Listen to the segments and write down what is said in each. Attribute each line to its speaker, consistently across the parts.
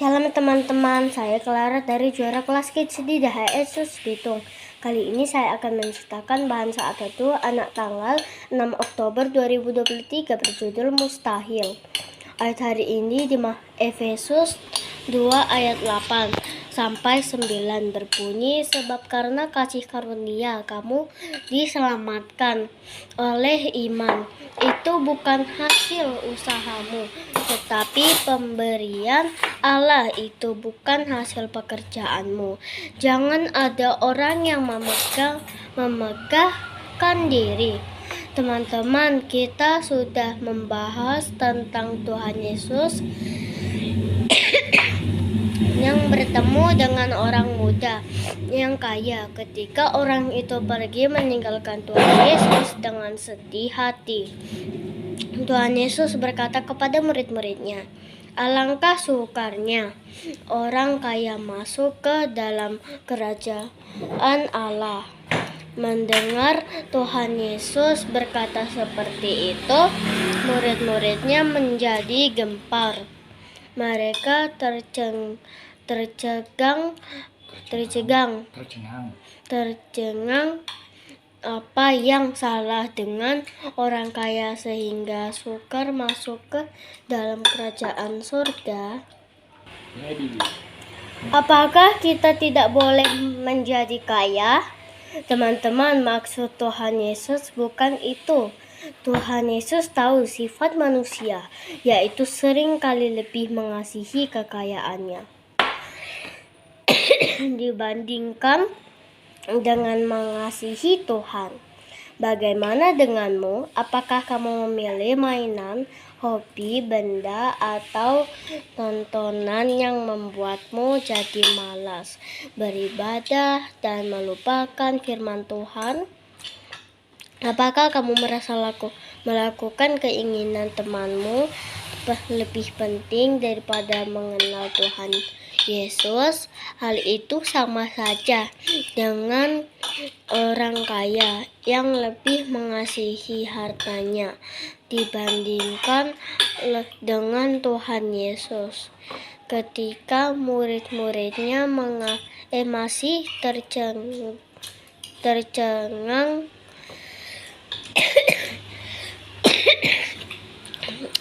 Speaker 1: Shalom teman-teman, saya Clara dari Juara Kelas Kids di DHS Bitung. Kali ini saya akan menceritakan bahan saat teduh anak tanggal 6 Oktober 2023 berjudul Mustahil. Ayat hari ini di Efesus 2 ayat 8 sampai 9 berbunyi, sebab karena kasih karunia kamu diselamatkan oleh iman. Itu bukan hasil usahamu, tetapi pemberian Allah. Itu bukan hasil pekerjaanmu. Jangan ada orang yang memegahkan diri. Teman-teman, kita sudah membahas tentang Tuhan Yesus yang bertemu dengan orang muda yang kaya. Ketika orang itu pergi meninggalkan Tuhan Yesus dengan sedih hati, Tuhan Yesus berkata kepada murid-muridnya, "Alangkah sukarnya orang kaya masuk ke dalam kerajaan Allah." Mendengar Tuhan Yesus berkata seperti itu, murid-muridnya menjadi gempar. Mereka tercengang. Apa yang salah dengan orang kaya sehingga sukar masuk ke dalam kerajaan surga? Apakah kita tidak boleh menjadi kaya? Teman-teman, maksud Tuhan Yesus bukan itu. Tuhan Yesus tahu sifat manusia, yaitu sering kali lebih mengasihi kekayaannya dibandingkan dengan mengasihi Tuhan. Bagaimana denganmu? Apakah kamu memilih mainan, hobi, benda, atau tontonan yang membuatmu jadi malas beribadah dan melupakan firman Tuhan? Apakah kamu merasa melakukan keinginan temanmu lebih penting daripada mengenal Tuhan Yesus? Hal itu sama saja dengan orang kaya yang lebih mengasihi hartanya dibandingkan dengan Tuhan Yesus. Ketika murid-muridnya masih tercengang,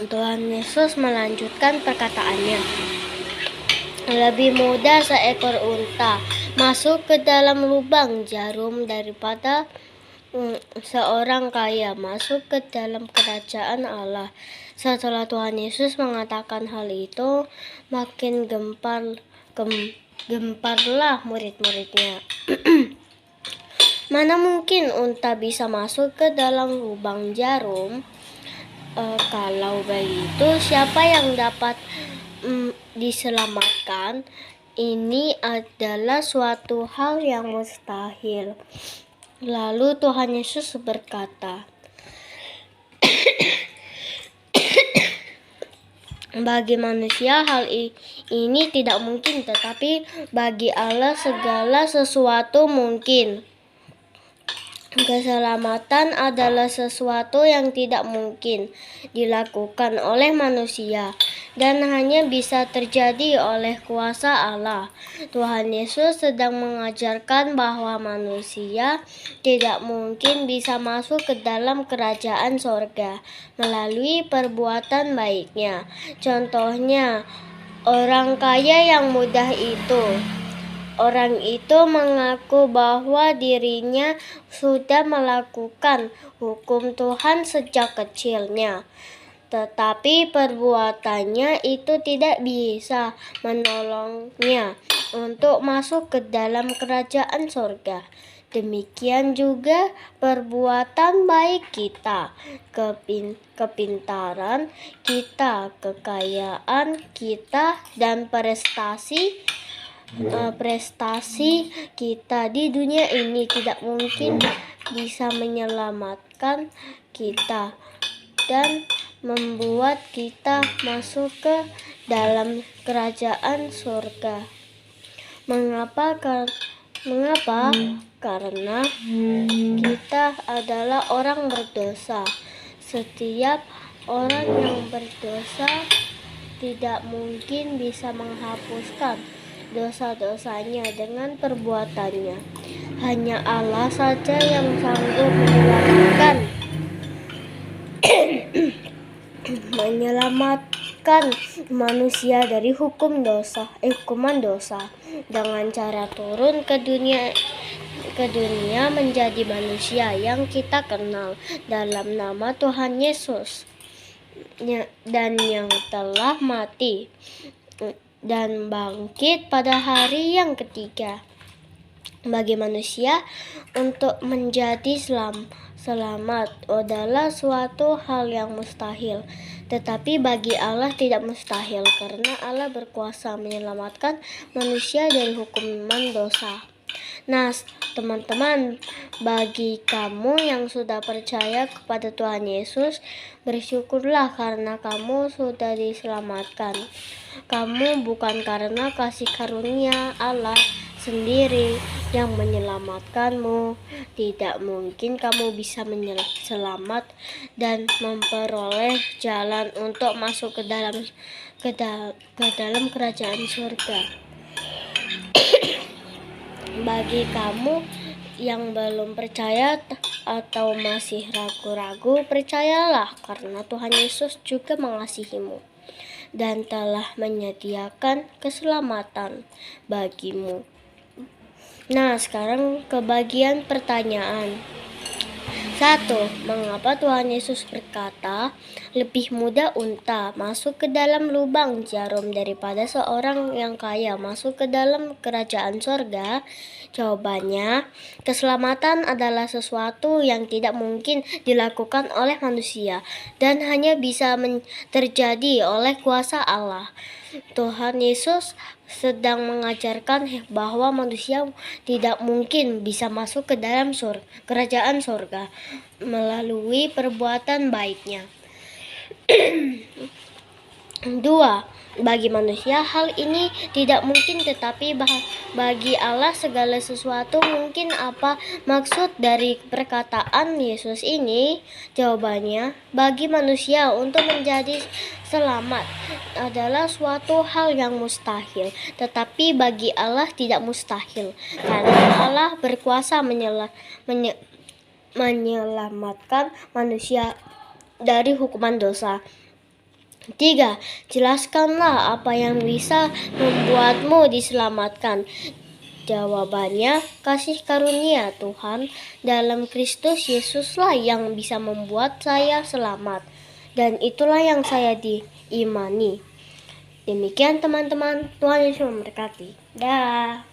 Speaker 1: Tuhan Yesus melanjutkan perkataannya, "Lebih mudah seekor unta masuk ke dalam lubang jarum daripada seorang kaya masuk ke dalam kerajaan Allah." Setelah Tuhan Yesus mengatakan hal itu, makin gemparlah murid-muridnya. Mana mungkin unta bisa masuk ke dalam lubang jarum? Kalau begitu, siapa yang dapat diselamatkan? Ini adalah suatu hal yang mustahil. Lalu Tuhan Yesus berkata, "Bagi manusia hal ini tidak mungkin, tetapi bagi Allah segala sesuatu mungkin." Keselamatan adalah sesuatu yang tidak mungkin dilakukan oleh manusia dan hanya bisa terjadi oleh kuasa Allah. Tuhan Yesus sedang mengajarkan bahwa manusia tidak mungkin bisa masuk ke dalam kerajaan sorga melalui perbuatan baiknya. Contohnya, orang kaya yang muda itu. Orang itu mengaku bahwa dirinya sudah melakukan hukum Tuhan sejak kecilnya, tetapi perbuatannya itu tidak bisa menolongnya untuk masuk ke dalam kerajaan surga. Demikian juga perbuatan baik kita, kepintaran kita, kekayaan kita, dan prestasi kita di dunia ini tidak mungkin bisa menyelamatkan kita dan membuat kita masuk ke dalam kerajaan surga. Mengapa? Karena kita adalah orang berdosa. Setiap orang yang berdosa tidak mungkin bisa menghapuskan dosa-dosanya dengan perbuatannya. Hanya Allah saja yang sanggup menyelamatkan manusia dari hukuman dosa dengan cara turun ke dunia menjadi manusia yang kita kenal dalam nama Tuhan Yesus, dan yang telah mati dan bangkit pada hari yang ketiga. Bagi manusia untuk menjadi selamat adalah suatu hal yang mustahil, tetapi bagi Allah tidak mustahil, karena Allah berkuasa menyelamatkan manusia dari hukuman dosa. Nah, teman-teman, bagi kamu yang sudah percaya kepada Tuhan Yesus, bersyukurlah karena kamu sudah diselamatkan. Kamu bukan karena kasih karunia Allah sendiri yang menyelamatkanmu. Tidak mungkin kamu bisa selamat dan memperoleh jalan untuk masuk ke dalam kerajaan surga. Bagi kamu yang belum percaya atau masih ragu-ragu, percayalah karena Tuhan Yesus juga mengasihimu dan telah menyediakan keselamatan bagimu. Nah, sekarang ke bagian pertanyaan. 1. Mengapa Tuhan Yesus berkata, lebih mudah unta masuk ke dalam lubang jarum daripada seorang yang kaya masuk ke dalam kerajaan sorga? Jawabannya, keselamatan adalah sesuatu yang tidak mungkin dilakukan oleh manusia dan hanya bisa terjadi oleh kuasa Allah. Tuhan Yesus sedang mengajarkan bahwa manusia tidak mungkin bisa masuk ke dalam kerajaan surga melalui perbuatan baiknya. 2. Bagi manusia hal ini tidak mungkin, tetapi bagi Allah segala sesuatu mungkin. Apa maksud dari perkataan Yesus ini? Jawabannya, bagi manusia untuk menjadi selamat adalah suatu hal yang mustahil, tetapi bagi Allah tidak mustahil, karena Allah berkuasa menyelamatkan manusia dari hukuman dosa. 3. Jelaskanlah apa yang bisa membuatmu diselamatkan. Jawabannya, kasih karunia Tuhan dalam Kristus Yesuslah yang bisa membuat saya selamat, dan itulah yang saya diimani. Demikian teman-teman, Tuhan Yesus memberkati. Dah.